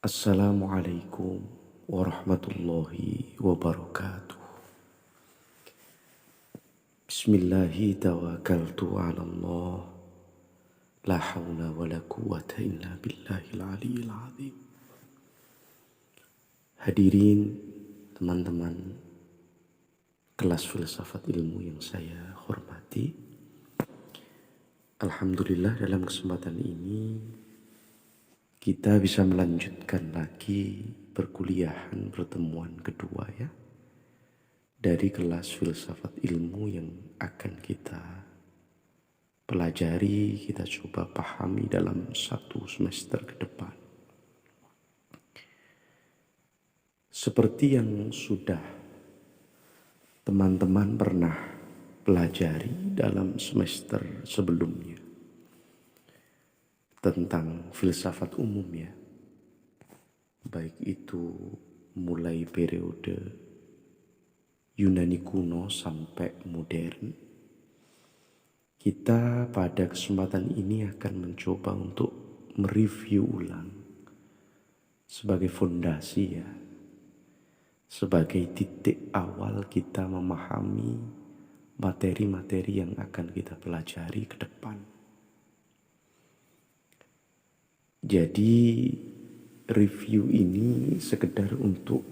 Assalamualaikum warahmatullahi wabarakatuh. Bismillahi tawakkaltu ala Allah. La hawla wa la quwata illa billahil aliyyil azim. Hadirin teman-teman kelas filsafat ilmu yang saya hormati. Alhamdulillah dalam kesempatan ini kita bisa melanjutkan lagi pertemuan kedua ya. Dari kelas filsafat ilmu yang akan kita pelajari, kita coba pahami dalam satu semester ke depan. Seperti yang sudah teman-teman pernah pelajari dalam semester sebelumnya tentang filsafat umum ya, baik itu mulai periode Yunani kuno sampai modern. Kita pada kesempatan ini akan mencoba untuk mereview ulang sebagai fondasi ya, sebagai titik awal kita memahami materi-materi yang akan kita pelajari ke depan. Jadi review ini sekedar untuk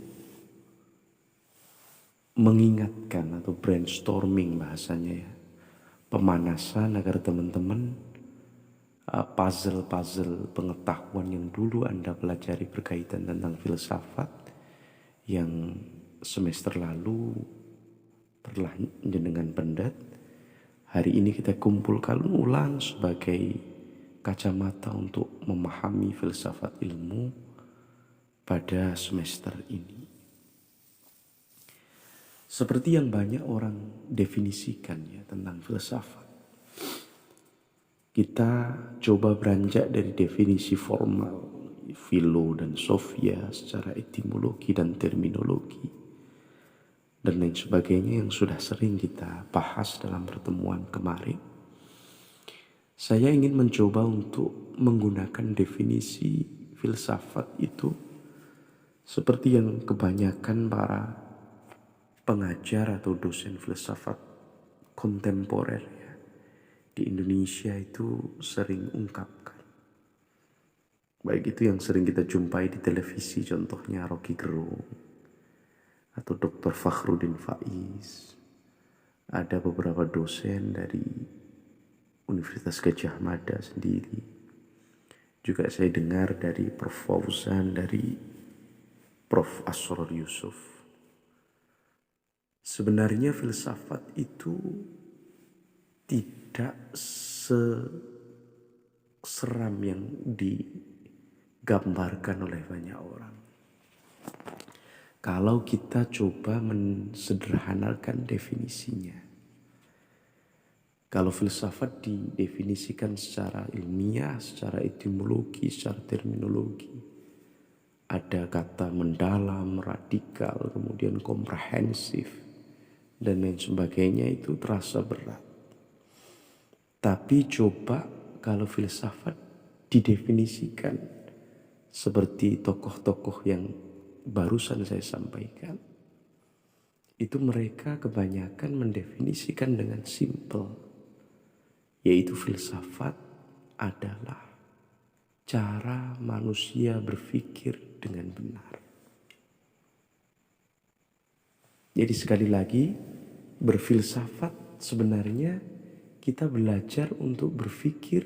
mengingatkan atau brainstorming bahasanya ya, pemanasan agar teman-teman puzzle-puzzle pengetahuan yang dulu Anda pelajari berkaitan tentang filsafat yang semester lalu telah dengan pendat, hari ini kita kumpulkan ulang sebagai kacamata untuk memahami filsafat ilmu pada semester ini. Seperti yang banyak orang definisikan ya tentang filsafat, kita coba beranjak dari definisi formal filo dan sofia secara etimologi dan terminologi dan lain sebagainya yang sudah sering kita bahas dalam pertemuan kemarin. Saya ingin mencoba untuk menggunakan definisi filsafat itu seperti yang kebanyakan para pengajar atau dosen filsafat kontemporer ya, di Indonesia itu sering ungkapkan. Baik itu yang sering kita jumpai di televisi, contohnya Rocky Gerung atau Dr. Fakhruddin Faiz. Ada beberapa dosen dari Universitas Gadjah Mada sendiri. Juga saya dengar dari Prof. Fauzan, dari Prof. Asror Yusuf. Sebenarnya filsafat itu tidak seram yang digambarkan oleh banyak orang. Kalau kita coba mensederhanakan definisinya. Kalau filsafat didefinisikan secara ilmiah, secara etimologi, secara terminologi, ada kata mendalam, radikal, kemudian komprehensif, dan lain sebagainya, itu terasa berat. Tapi coba kalau filsafat didefinisikan seperti tokoh-tokoh yang barusan saya sampaikan, itu mereka kebanyakan mendefinisikan dengan simple. Yaitu filsafat adalah cara manusia berpikir dengan benar. Jadi sekali lagi, berfilsafat sebenarnya kita belajar untuk berpikir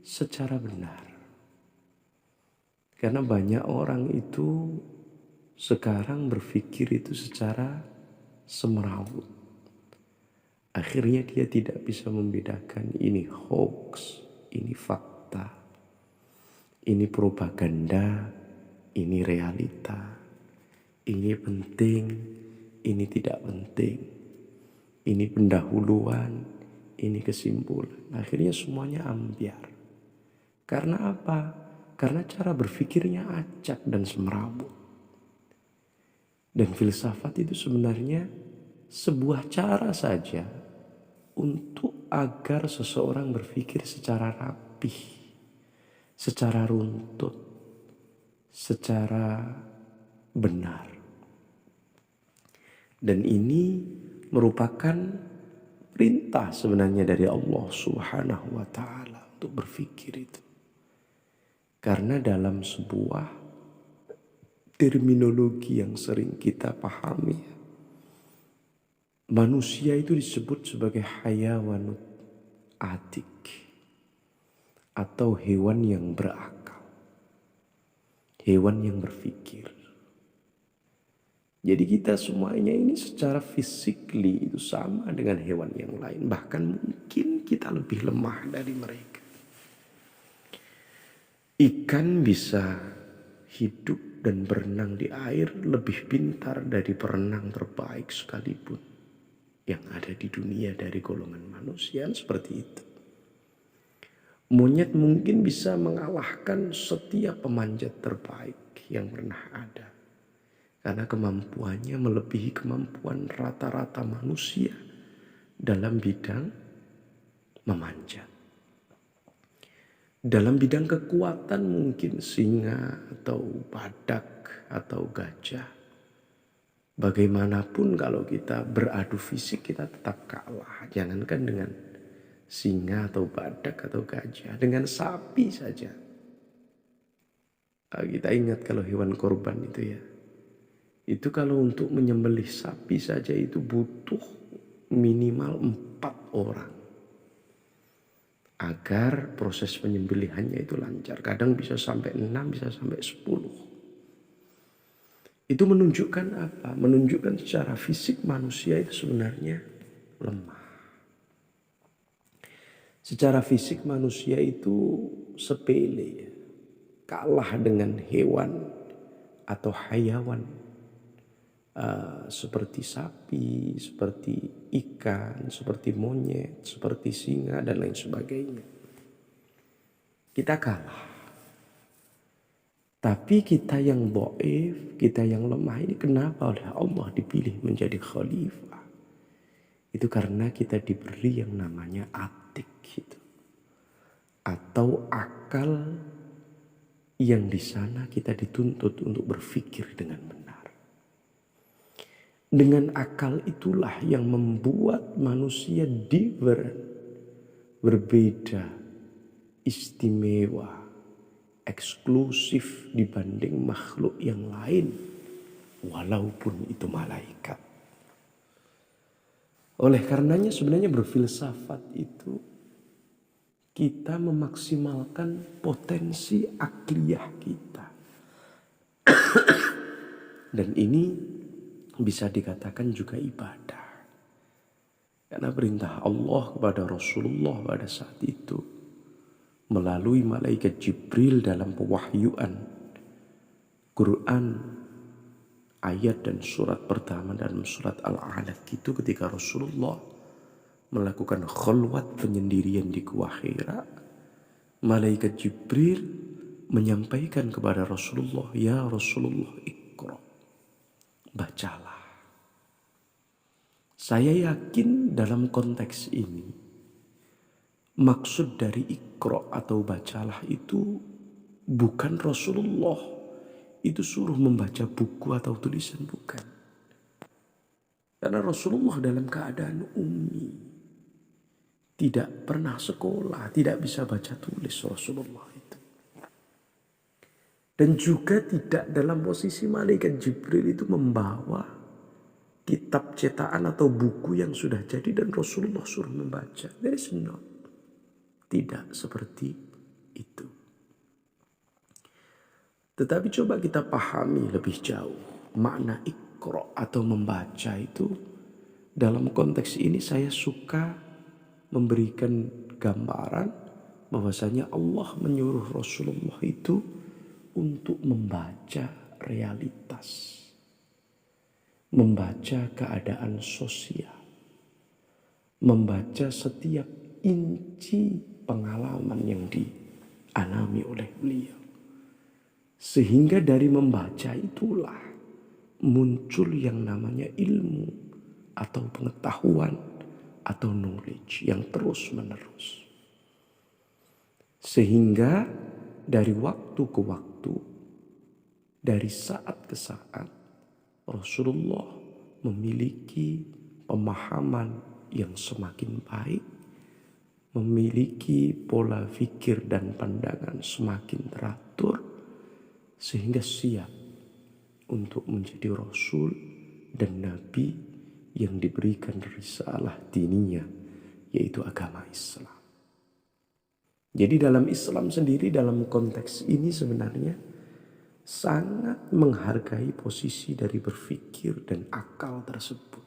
secara benar. Karena banyak orang itu sekarang berpikir itu secara semrawut. Akhirnya dia tidak bisa membedakan ini hoax, ini fakta, ini propaganda, ini realita, ini penting, ini tidak penting, ini pendahuluan, ini kesimpulan. Akhirnya semuanya ambiar. Karena apa? Karena cara berpikirnya acak dan semrawut. Dan filsafat itu sebenarnya sebuah cara saja untuk agar seseorang berpikir secara rapih, secara runtut, secara benar. Dan ini merupakan perintah sebenarnya dari Allah Subhanahu wa taala untuk berpikir itu. Karena dalam sebuah terminologi yang sering kita pahami, manusia itu disebut sebagai hayawanut atik atau hewan yang berakal, hewan yang berpikir. Jadi kita semuanya ini secara physically itu sama dengan hewan yang lain. Bahkan mungkin kita lebih lemah dari mereka. Ikan bisa hidup dan berenang di air lebih pintar dari perenang terbaik sekalipun yang ada di dunia dari golongan manusia, seperti itu. Monyet mungkin bisa mengalahkan setiap pemanjat terbaik yang pernah ada. Karena kemampuannya melebihi kemampuan rata-rata manusia dalam bidang memanjat. Dalam bidang kekuatan mungkin singa atau badak atau gajah. Bagaimanapun kalau kita beradu fisik kita tetap kalah. Jangankan dengan singa atau badak atau gajah. Dengan sapi saja. Kita ingat kalau hewan korban itu ya. Itu kalau untuk menyembelih sapi saja itu butuh minimal 4 orang. Agar proses penyembelihannya itu lancar. Kadang bisa sampai 6, bisa sampai 10. Itu menunjukkan apa? Menunjukkan secara fisik manusia itu sebenarnya lemah. Secara fisik manusia itu sepele ya. Kalah dengan hewan atau hayawan. Seperti sapi, seperti ikan, seperti monyet, seperti singa dan lain sebagainya. Kita kalah. Tapi kita yang dhaif, kita yang lemah ini kenapa oleh Allah dipilih menjadi khalifah? Itu karena kita diberi yang namanya atik gitu. Atau akal yang di sana kita dituntut untuk berpikir dengan benar. Dengan akal itulah yang membuat manusia different, berbeda, istimewa, eksklusif dibanding makhluk yang lain, walaupun itu malaikat. Oleh karenanya sebenarnya berfilsafat itu kita memaksimalkan potensi akliyah kita. Dan ini bisa dikatakan juga ibadah. Karena perintah Allah kepada Rasulullah pada saat itu melalui malaikat Jibril dalam pewahyuan Quran ayat dan surat pertama dalam surat Al-Alaq itu ketika Rasulullah melakukan khalwat penyendirian di Gua Hira, malaikat Jibril menyampaikan kepada Rasulullah, "Ya Rasulullah, Iqra." Bacalah. Saya yakin dalam konteks ini maksud dari Iqra atau bacalah itu bukan Rasulullah itu suruh membaca buku atau tulisan, bukan. Karena Rasulullah dalam keadaan ummi, tidak pernah sekolah, tidak bisa baca tulis Rasulullah itu. Dan juga tidak dalam posisi malaikat Jibril itu membawa kitab cetakan atau buku yang sudah jadi dan Rasulullah suruh membaca. There is not. Tidak seperti itu. Tetapi coba kita pahami lebih jauh. Makna Iqra atau membaca itu dalam konteks ini saya suka memberikan gambaran bahwasanya Allah menyuruh Rasulullah itu untuk membaca realitas, membaca keadaan sosial, membaca setiap inci pengalaman yang dialami oleh beliau. Sehingga dari membaca itulah muncul yang namanya ilmu atau pengetahuan atau knowledge yang terus menerus. Sehingga dari waktu ke waktu dari saat ke saat Rasulullah memiliki pemahaman yang semakin baik, memiliki pola pikir dan pandangan semakin teratur, sehingga siap untuk menjadi Rasul dan Nabi yang diberikan risalah diniyah, yaitu agama Islam. Jadi dalam Islam sendiri, dalam konteks ini sebenarnya sangat menghargai posisi dari berpikir dan akal tersebut.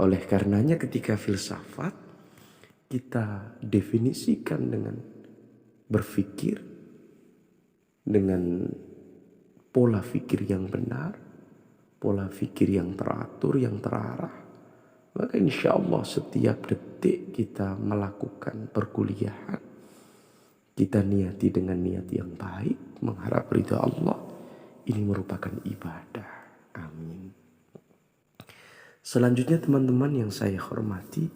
Oleh karenanya ketika filsafat kita definisikan dengan berpikir, dengan pola pikir yang benar, pola pikir yang teratur, yang terarah, maka insya Allah setiap detik kita melakukan perkuliahan, kita niati dengan niat yang baik, mengharap ridha Allah, ini merupakan ibadah. Amin. Selanjutnya teman-teman yang saya hormati,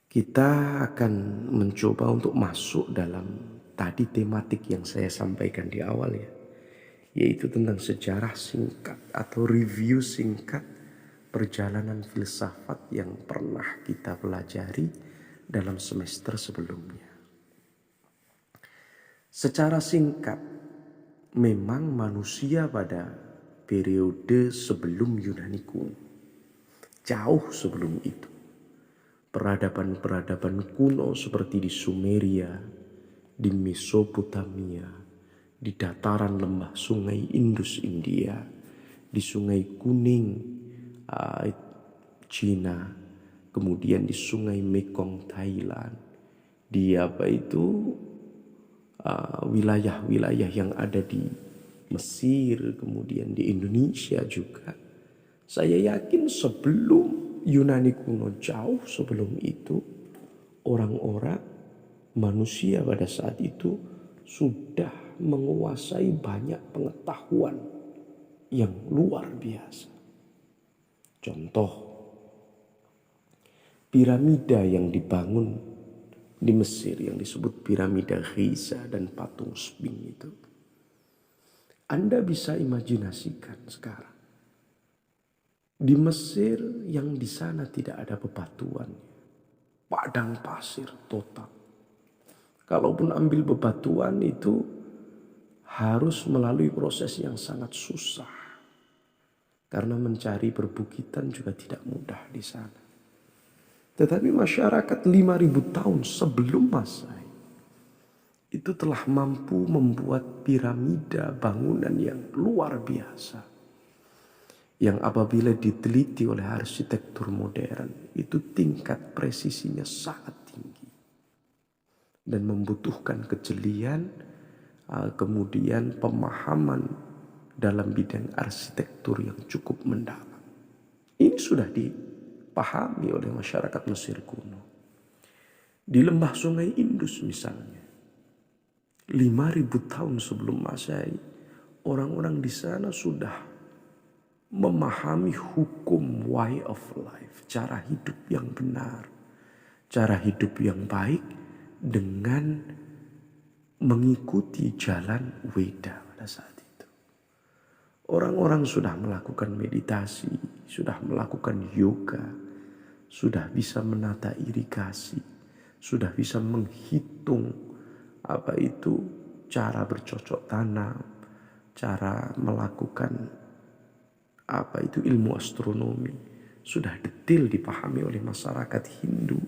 kita akan mencoba untuk masuk dalam tadi tematik yang saya sampaikan di awal ya, yaitu tentang sejarah singkat atau review singkat perjalanan filsafat yang pernah kita pelajari dalam semester sebelumnya. Secara singkat, memang manusia pada periode sebelum Yunani kuno, jauh sebelum itu, peradaban-peradaban kuno seperti di Sumeria, di Mesopotamia, di dataran lembah sungai Indus India, di sungai Kuning Cina, kemudian di sungai Mekong Thailand, di wilayah-wilayah yang ada di Mesir, kemudian di Indonesia juga. Saya yakin sebelum Yunani kuno, jauh sebelum itu, orang-orang manusia pada saat itu sudah menguasai banyak pengetahuan yang luar biasa. Contoh, piramida yang dibangun di Mesir yang disebut piramida Giza dan patung Sphinx itu, Anda bisa imajinasikan sekarang di Mesir yang di sana tidak ada bebatuan, padang pasir total. Kalaupun ambil bebatuan itu harus melalui proses yang sangat susah, karena mencari perbukitan juga tidak mudah di sana. Tetapi masyarakat 5.000 tahun sebelum Masehi itu telah mampu membuat piramida bangunan yang luar biasa, yang apabila diteliti oleh arsitektur modern itu tingkat presisinya sangat tinggi dan membutuhkan kejelian, kemudian pemahaman dalam bidang arsitektur yang cukup mendalam. Ini sudah dipahami oleh masyarakat Mesir kuno. Di lembah sungai Indus misalnya, 5.000 tahun sebelum Masehi, orang-orang di sana sudah memahami hukum way of life, cara hidup yang benar, cara hidup yang baik dengan mengikuti jalan Weda pada saat itu. Orang-orang sudah melakukan meditasi, sudah melakukan yoga, sudah bisa menata irigasi, sudah bisa menghitung cara bercocok tanam, cara melakukan ilmu astronomi, sudah detail dipahami oleh masyarakat Hindu,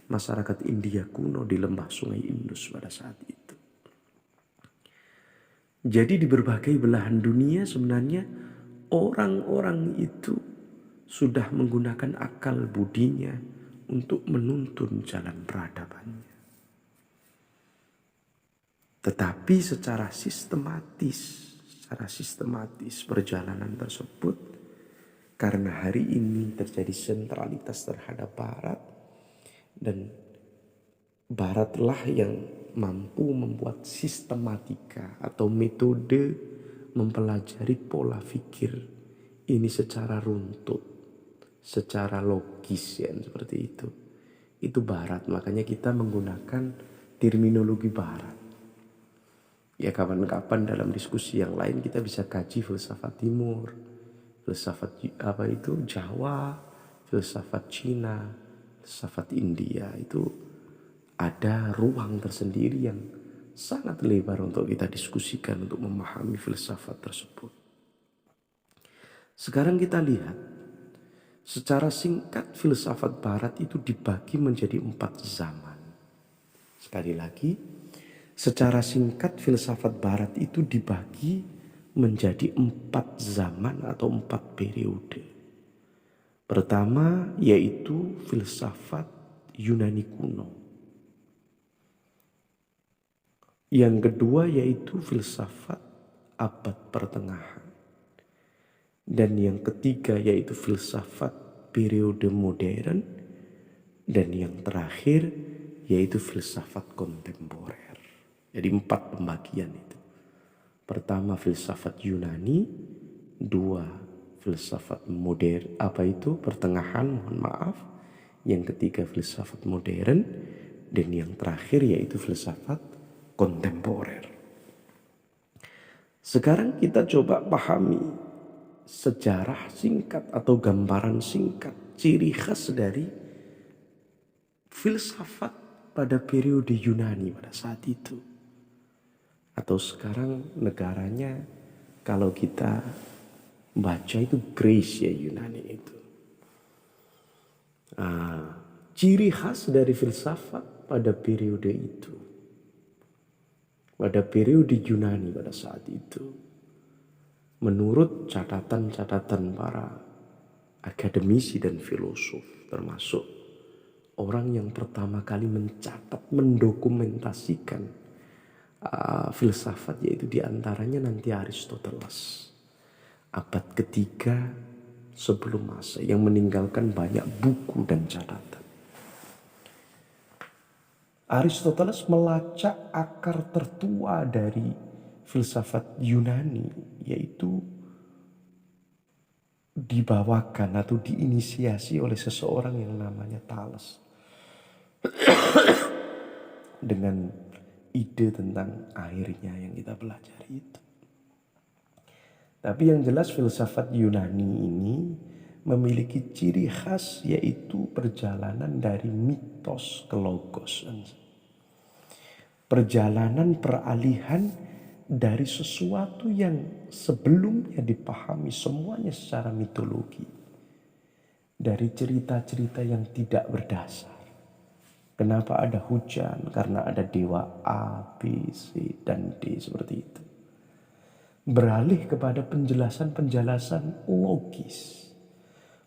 masyarakat India kuno di lembah sungai Indus pada saat itu. Jadi di berbagai belahan dunia sebenarnya orang-orang itu sudah menggunakan akal budinya untuk menuntun jalan peradabannya. Tetapi secara sistematis perjalanan tersebut, karena hari ini terjadi sentralitas terhadap Barat, dan Baratlah yang mampu membuat sistematika atau metode mempelajari pola pikir ini secara runtut, secara logis ya, seperti itu. Itu Barat, makanya kita menggunakan terminologi Barat. Ya kapan-kapan dalam diskusi yang lain kita bisa kaji filsafat timur, filsafat Jawa, filsafat Cina, filsafat India. Itu ada ruang tersendiri yang sangat lebar untuk kita diskusikan untuk memahami filsafat tersebut. Sekarang kita lihat secara singkat filsafat barat itu dibagi menjadi 4 zaman. Sekali lagi, secara singkat filsafat barat itu dibagi menjadi 4 zaman atau 4 periode. Pertama yaitu filsafat Yunani kuno. Yang kedua yaitu filsafat abad pertengahan. Dan yang ketiga yaitu filsafat periode modern. Dan yang terakhir yaitu filsafat kontemporer. Jadi 4 pembagian itu. Pertama filsafat Yunani, 2 filsafat modern, pertengahan, mohon maaf. Yang ketiga filsafat modern, dan yang terakhir yaitu filsafat kontemporer. Sekarang kita coba pahami sejarah singkat atau gambaran singkat ciri khas dari filsafat pada periode Yunani pada saat itu. Atau sekarang negaranya kalau kita baca itu Greece ya, Yunani itu. Ciri khas dari filsafat pada periode itu, pada periode Yunani pada saat itu, menurut catatan-catatan para akademisi dan filosof, termasuk orang yang pertama kali mencatat, mendokumentasikan filsafat, yaitu diantaranya nanti Aristoteles, abad ketiga sebelum Masehi, yang meninggalkan banyak buku dan catatan. Aristoteles melacak akar tertua dari filsafat Yunani, yaitu dibawakan atau diinisiasi oleh seseorang yang namanya Thales dengan ide tentang airnya yang kita pelajari itu. Tapi yang jelas filsafat Yunani ini memiliki ciri khas, yaitu perjalanan dari mitos ke logos. Perjalanan peralihan dari sesuatu yang sebelumnya dipahami semuanya secara mitologi, dari cerita-cerita yang tidak berdasar. Kenapa ada hujan? Karena ada dewa A, B, C, dan D, seperti itu. Beralih kepada penjelasan-penjelasan logis.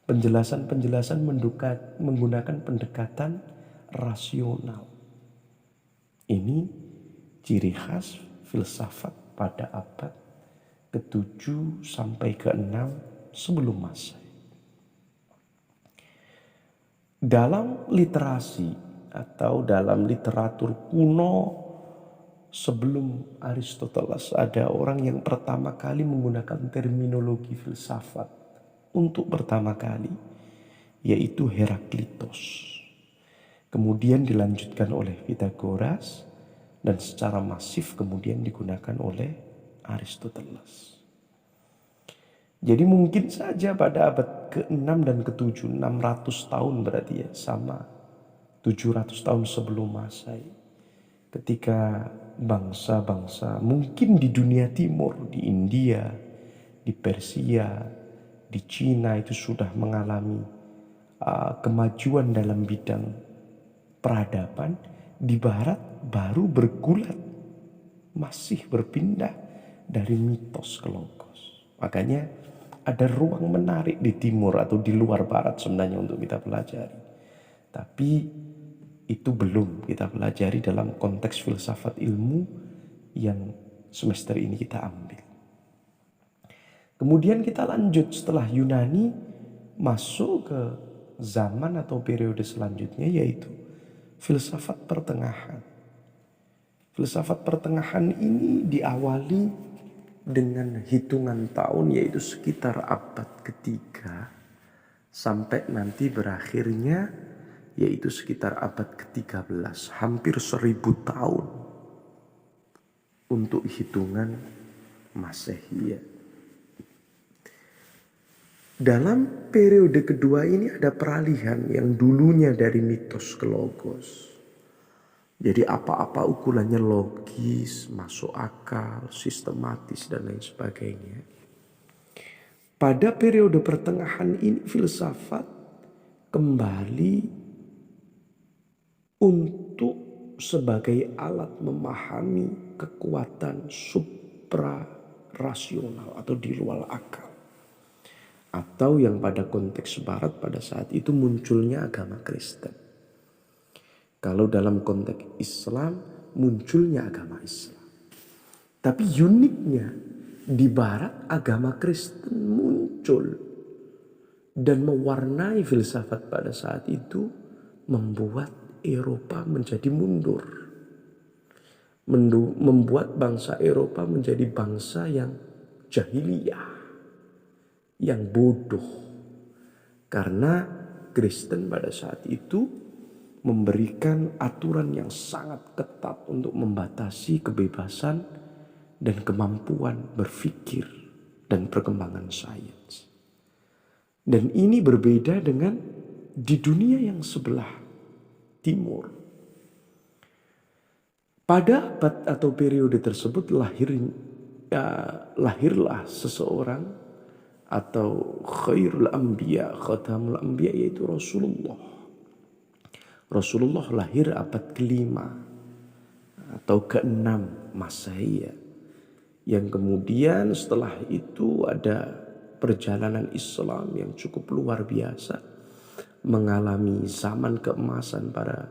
Penjelasan-penjelasan menggunakan pendekatan rasional. Ini ciri khas filsafat pada abad ke-7 sampai ke-6 sebelum Masehi. Dalam literasi atau dalam literatur kuno sebelum Aristoteles, ada orang yang pertama kali menggunakan terminologi filsafat untuk pertama kali, yaitu Heraklitos. Kemudian dilanjutkan oleh Pythagoras, dan secara masif kemudian digunakan oleh Aristoteles. Jadi mungkin saja pada abad ke-6 dan ke-7, 600 tahun berarti ya, sama 700 tahun sebelum Masehi, ketika bangsa-bangsa mungkin di dunia timur, di India, di Persia, di Cina itu sudah mengalami kemajuan dalam bidang peradaban, di barat baru bergulat, masih berpindah dari mitos ke logos. Makanya ada ruang menarik di timur atau di luar barat sebenarnya untuk kita pelajari. Tapi itu belum kita pelajari dalam konteks filsafat ilmu yang semester ini kita ambil. Kemudian kita lanjut setelah Yunani masuk ke zaman atau periode selanjutnya, yaitu filsafat pertengahan. Filsafat pertengahan ini diawali dengan hitungan tahun, yaitu sekitar abad ketiga sampai nanti berakhirnya yaitu sekitar abad ke-13, hampir 1000 tahun untuk hitungan Masehi. Dalam periode kedua ini ada peralihan yang dulunya dari mitos ke logos. Jadi apa-apa ukurannya logis, masuk akal, sistematis dan lain sebagainya. Pada periode pertengahan ini filsafat kembali untuk sebagai alat memahami kekuatan supra-rasional atau di luar akal. Atau yang pada konteks barat pada saat itu munculnya agama Kristen. Kalau dalam konteks Islam munculnya agama Islam. Tapi uniknya di barat agama Kristen muncul dan mewarnai filsafat pada saat itu, membuat Eropa menjadi mundur. Membuat bangsa Eropa menjadi bangsa yang jahiliyah, yang bodoh. Karena Kristen pada saat itu memberikan aturan yang sangat ketat untuk membatasi kebebasan dan kemampuan berpikir dan perkembangan sains. Dan ini berbeda dengan di dunia yang sebelah timur. Pada abad atau periode tersebut lahirlah seseorang atau khairul anbiya, khatamul anbiya, yaitu Rasulullah. Rasulullah lahir abad ke-5 atau ke-6 Masehi. Yang kemudian setelah itu ada perjalanan Islam yang cukup luar biasa, mengalami zaman keemasan pada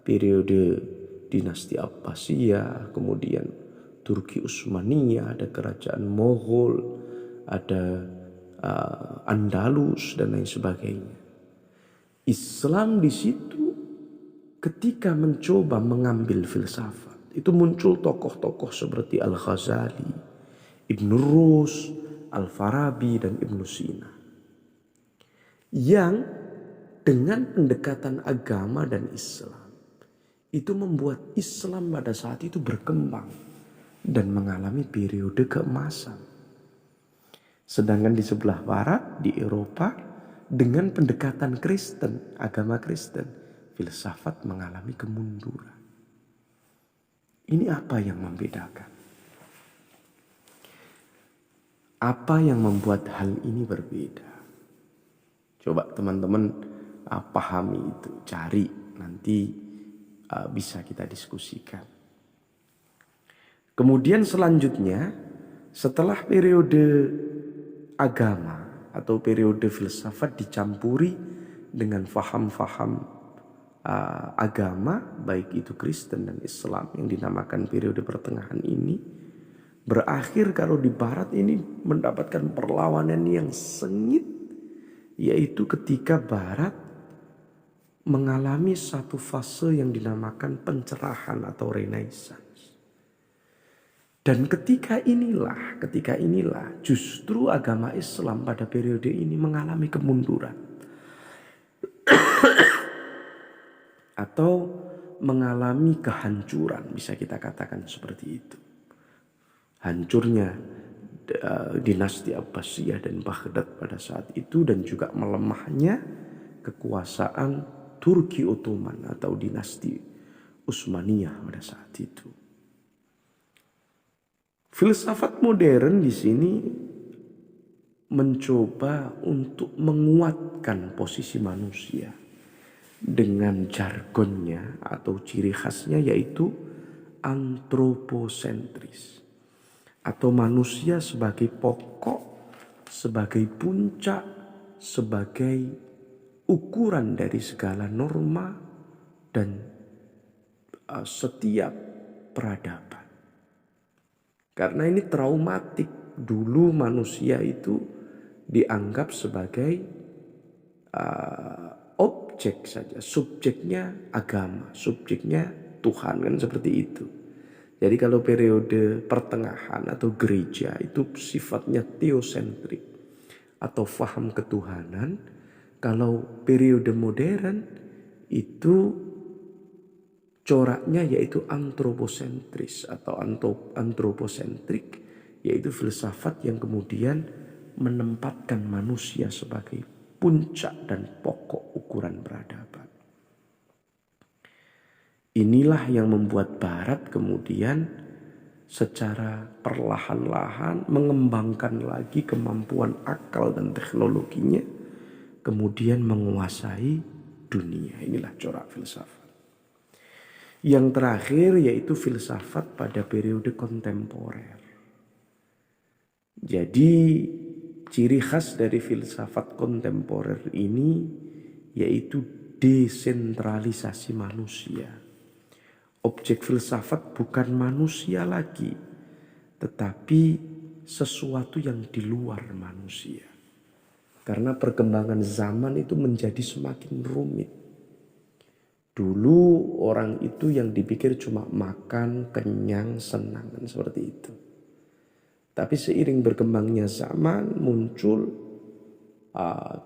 periode dinasti Abbasiyah, kemudian Turki Utsmaniyah, ada kerajaan Moghol, ada Andalus dan lain sebagainya. Islam di situ ketika mencoba mengambil filsafat, itu muncul tokoh-tokoh seperti Al-Ghazali, Ibn Rus, Al-Farabi dan Ibn Sina. Yang dengan pendekatan agama dan Islam itu membuat Islam pada saat itu berkembang dan mengalami periode keemasan. Sedangkan di sebelah barat, di Eropa, dengan pendekatan Kristen, agama Kristen, filsafat mengalami kemunduran. Ini apa yang membedakan? Apa yang membuat hal ini berbeda? Coba teman-teman pahami itu, cari, nanti bisa kita diskusikan. Kemudian selanjutnya, setelah periode agama atau periode filsafat dicampuri dengan faham-faham agama, baik itu Kristen dan Islam yang dinamakan periode pertengahan ini, berakhir kalau di barat ini mendapatkan perlawanan yang sengit, yaitu ketika barat mengalami satu fase yang dinamakan pencerahan atau renaissance. Dan ketika inilah justru agama Islam pada periode ini mengalami kemunduran. Atau mengalami kehancuran, bisa kita katakan seperti itu. Hancurnya dinasti Abbasiyah dan Baghdad pada saat itu, dan juga melemahnya kekuasaan Turki Ottoman atau dinasti Utsmaniyah pada saat itu. Filsafat modern di sini mencoba untuk menguatkan posisi manusia dengan jargonnya atau ciri khasnya, yaitu antroposentris, atau manusia sebagai pokok, sebagai puncak, sebagai ukuran dari segala norma dan setiap peradaban. Karena ini traumatik. Dulu manusia itu dianggap sebagai objek saja, subjeknya agama, subjeknya Tuhan, kan seperti itu. Jadi kalau periode pertengahan atau gereja itu sifatnya teosentrik atau faham ketuhanan. Kalau periode modern itu coraknya yaitu antroposentris atau antroposentrik, yaitu filsafat yang kemudian menempatkan manusia sebagai puncak dan pokok ukuran peradaban. Inilah yang membuat Barat kemudian secara perlahan-lahan mengembangkan lagi kemampuan akal dan teknologinya, kemudian menguasai dunia. Inilah corak filsafat. Yang terakhir yaitu filsafat pada periode kontemporer. Jadi ciri khas dari filsafat kontemporer ini yaitu desentralisasi manusia. Objek filsafat bukan manusia lagi, tetapi sesuatu yang di luar manusia. Karena perkembangan zaman itu menjadi semakin rumit. Dulu orang itu yang dipikir cuma makan, kenyang, senang, seperti itu. Tapi seiring berkembangnya zaman muncul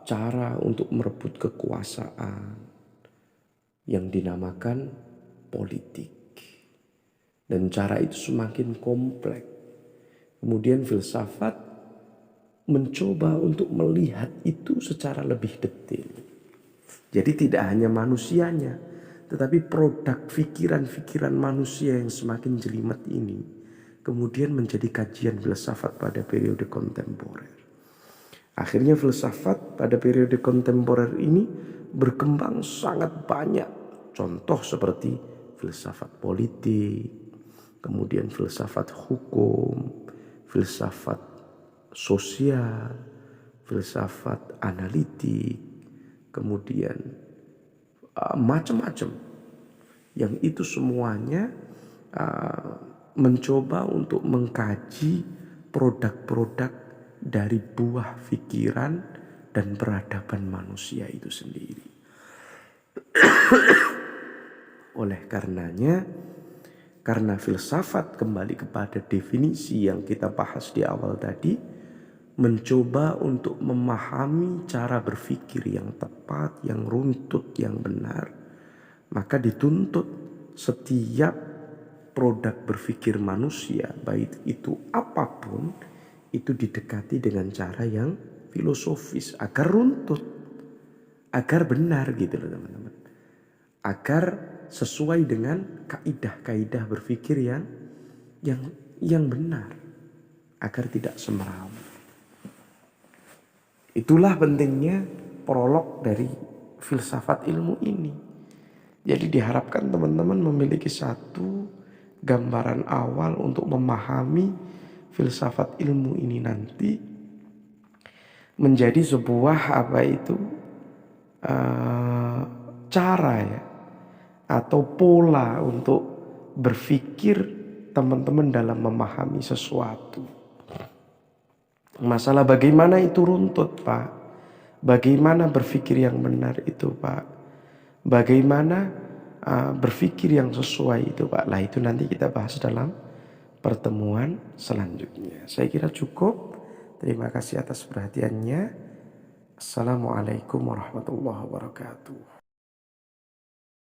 cara untuk merebut kekuasaan yang dinamakan politik. Dan cara itu semakin kompleks. Kemudian filsafat mencoba untuk melihat itu secara lebih detail. Jadi tidak hanya manusianya, tetapi produk pikiran-pikiran manusia yang semakin jelimet ini kemudian menjadi kajian filsafat pada periode kontemporer. Akhirnya filsafat pada periode kontemporer ini berkembang sangat banyak. Contoh seperti filsafat politik, kemudian filsafat hukum, filsafat sosial, filsafat analitik, kemudian macam-macam. Yang itu semuanya mencoba untuk mengkaji produk-produk dari buah pikiran dan peradaban manusia itu sendiri. Oleh karenanya, karena filsafat kembali kepada definisi yang kita bahas di awal tadi, mencoba untuk memahami cara berpikir yang tepat, yang runtut, yang benar, maka dituntut setiap produk berpikir manusia, baik itu apapun, itu didekati dengan cara yang filosofis agar runtut, agar benar gitu loh teman-teman. Agar sesuai dengan kaidah-kaidah berpikir yang benar, agar tidak semrawut. Itulah pentingnya prolog dari filsafat ilmu ini. Jadi diharapkan teman-teman memiliki satu gambaran awal untuk memahami filsafat ilmu ini nanti menjadi sebuah cara ya, atau pola untuk berpikir teman-teman dalam memahami sesuatu. Masalah bagaimana itu runtut, Pak? Bagaimana berpikir yang benar itu, Pak? Bagaimana berpikir yang sesuai itu, Pak? Lah itu nanti kita bahas dalam pertemuan selanjutnya. Saya kira cukup. Terima kasih atas perhatiannya. Assalamualaikum warahmatullahi wabarakatuh.